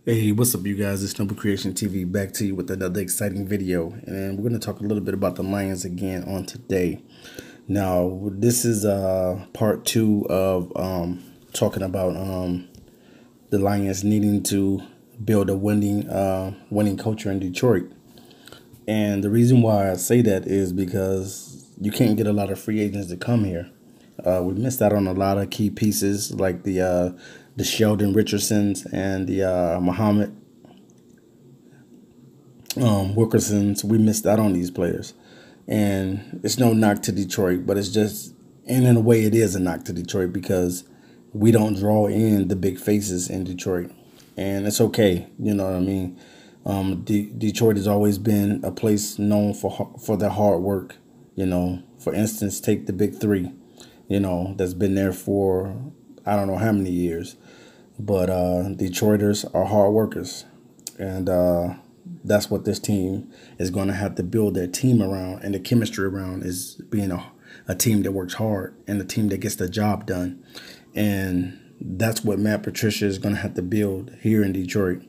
Hey, what's up, you guys? It's Noble Creation TV back to you with another exciting video, and we're going to talk a little bit about the Lions again on today. Now, this is part two of talking about the Lions needing to build a winning culture in Detroit. And the reason why I say that is because you can't get a lot of free agents to come here. We missed out on a lot of key pieces like the Sheldon Richardsons and the Muhammad Wilkersons. We missed out on these players, and it's no knock to Detroit, but it's just, and in a way, it is a knock to Detroit because we don't draw in the big faces in Detroit, and it's okay. You know what I mean? Detroit has always been a place known for their hard work. For instance, take the big three. That's been there for I don't know how many years, but Detroiters are hard workers, and that's what this team is going to have to build their team around, and the chemistry around is being a team that works hard and a team that gets the job done. And that's what Matt Patricia is going to have to build here in Detroit.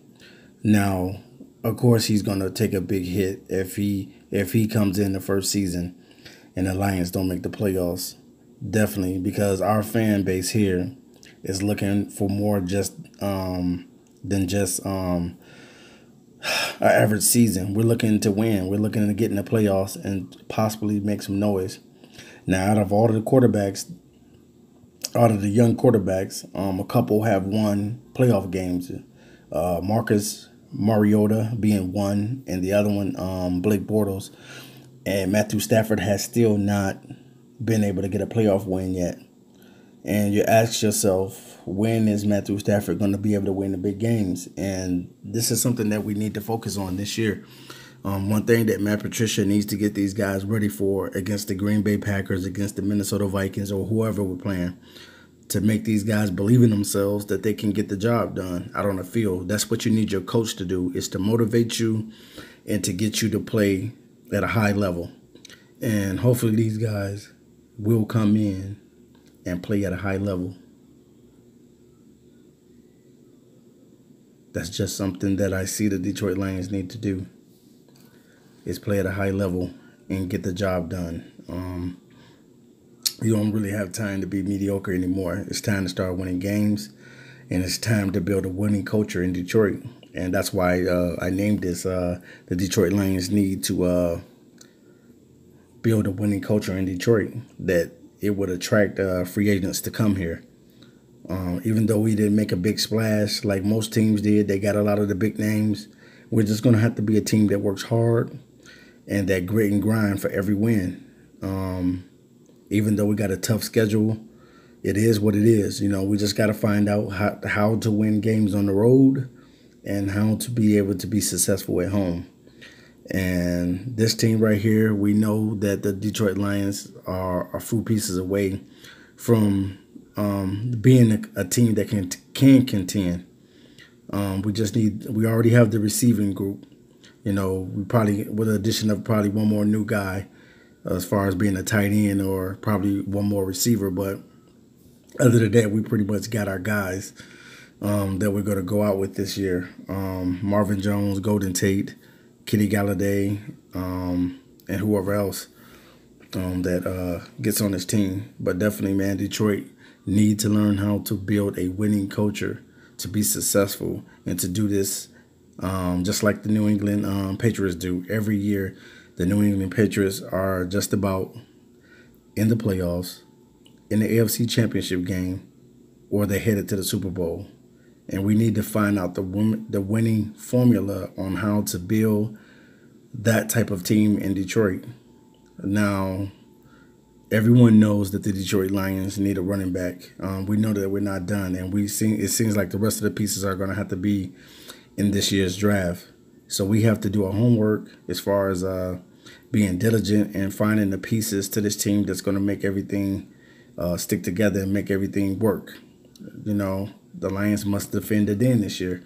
Now, of course, he's going to take a big hit if he comes in the first season and the Lions don't make the playoffs. Definitely, because our fan base here is looking for more than just our average season. We're looking to win. We're looking to get in the playoffs and possibly make some noise. Now, out of all of the quarterbacks, out of the young quarterbacks, a couple have won playoff games. Marcus Mariota being one, and the other one, Blake Bortles. And Matthew Stafford has still not been able to get a playoff win yet. And you ask yourself, when is Matthew Stafford going to be able to win the big games? And this is something that we need to focus on this year. One thing that Matt Patricia needs to get these guys ready for against the Green Bay Packers, against the Minnesota Vikings, or whoever we're playing, to make these guys believe in themselves that they can get the job done out on the field. That's what you need your coach to do, is to motivate you and to get you to play at a high level. And hopefully these guys will come in and play at a high level. That's just something that I see the Detroit Lions need to do, is play at a high level and get the job done. You don't really have time to be mediocre anymore. It's time to start winning games, and it's time to build a winning culture in Detroit. And that's why I named this the Detroit Lions need to build a winning culture in Detroit, that it would attract free agents to come here. Even though we didn't make a big splash like most teams did, they got a lot of the big names. We're just going to have to be a team that works hard and that grit and grind for every win. Even though we got a tough schedule, it is what it is. We just got to find out how to win games on the road and how to be able to be successful at home. And this team right here, we know that the Detroit Lions are a few pieces away from being a team that can contend. We already have the receiving group. We probably, with the addition of probably one more new guy, as far as being a tight end, or probably one more receiver. But other than that, we pretty much got our guys that we're going to go out with this year. Marvin Jones, Golden Tate, Kenny Galladay, and whoever else that gets on this team. But definitely, man, Detroit need to learn how to build a winning culture to be successful, and to do this just like the New England Patriots do every year. The New England Patriots are just about in the playoffs, in the AFC Championship game, or they're headed to the Super Bowl. And we need to find out the winning formula on how to build that type of team in Detroit. Now, everyone knows that the Detroit Lions need a running back. We know that we're not done, and it seems like the rest of the pieces are going to have to be in this year's draft. So we have to do our homework as far as being diligent and finding the pieces to this team that's going to make everything stick together and make everything work. The Lions must defend it in this year.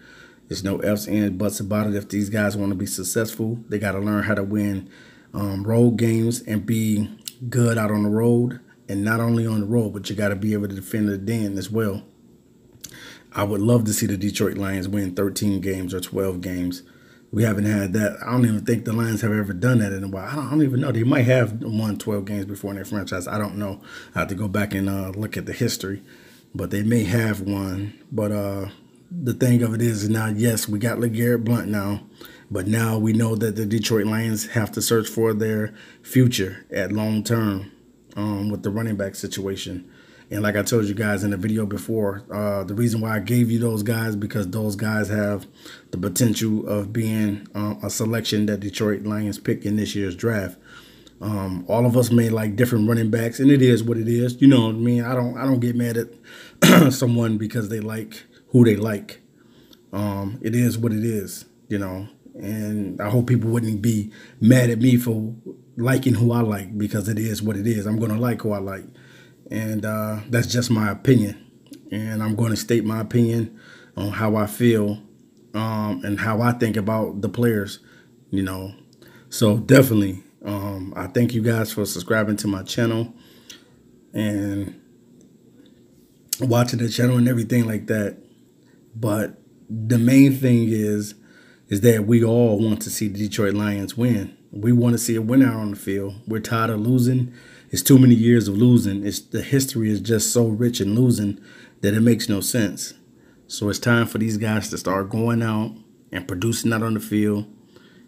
There's no ifs, ands, buts about it. If these guys want to be successful, they got to learn how to win road games and be good out on the road. And not only on the road, but you got to be able to defend the den as well. I would love to see the Detroit Lions win 13 games or 12 games. We haven't had that. I don't even think the Lions have ever done that in a while. I don't even know. They might have won 12 games before in their franchise. I don't know. I have to go back and look at the history. But they may have won. But the thing of it is now, yes, we got LeGarrette Blount now. But now we know that the Detroit Lions have to search for their future at long term with the running back situation. And like I told you guys in the video before, the reason why I gave you those guys, because those guys have the potential of being a selection that Detroit Lions pick in this year's draft. All of us may like different running backs, and it is what it is. You know what I mean? I don't get mad at someone because they like who they like. It is what it is, you know. And I hope people wouldn't be mad at me for liking who I like, because it is what it is. I'm going to like who I like. And that's just my opinion. And I'm going to state my opinion on how I feel and how I think about the players, you know. So definitely, I thank you guys for subscribing to my channel and watching the channel and everything like that. But the main thing is that we all want to see the Detroit Lions win. We want to see a winner on the field. We're tired of losing. It's too many years of losing. The history is just so rich in losing that it makes no sense. So it's time for these guys to start going out and producing out on the field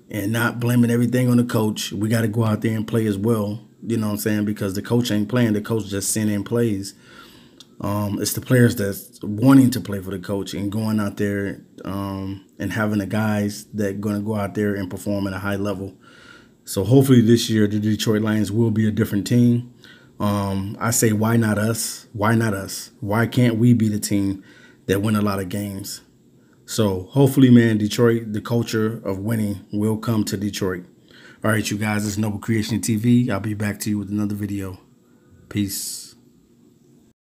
and not blaming everything on the coach. We got to go out there and play as well. You know what I'm saying? Because the coach ain't playing. The coach just sent in plays. It's the players that's wanting to play for the coach and going out there and having the guys that are going to go out there and perform at a high level. So hopefully this year the Detroit Lions will be a different team. I say, why not us? Why not us? Why can't we be the team that win a lot of games? So hopefully, man, Detroit, the culture of winning will come to Detroit. All right, you guys, this is Noble Creation TV. I'll be back to you with another video. Peace.